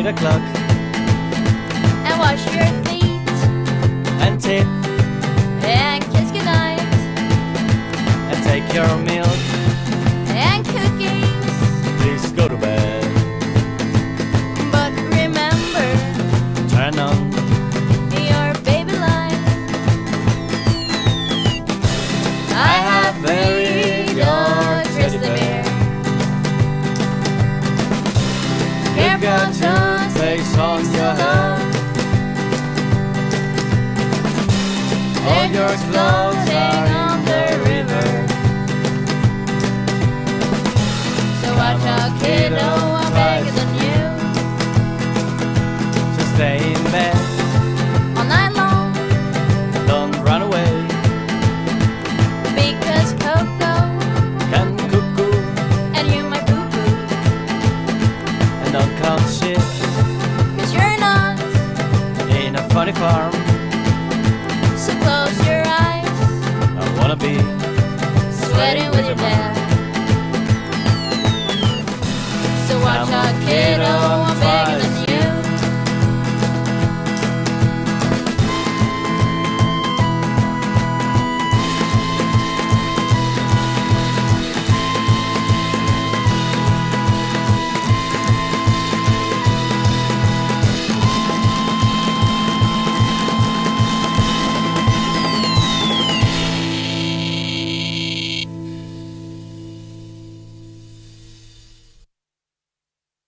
o'clock. And wash your feet And tip and kiss goodnight and take your milk. and cookies. Please go to bed. But remember Turn on your baby light. I have buried your grizzly bear. You've got toothpaste on your head. All your clothes are in the river. So watch out, kids.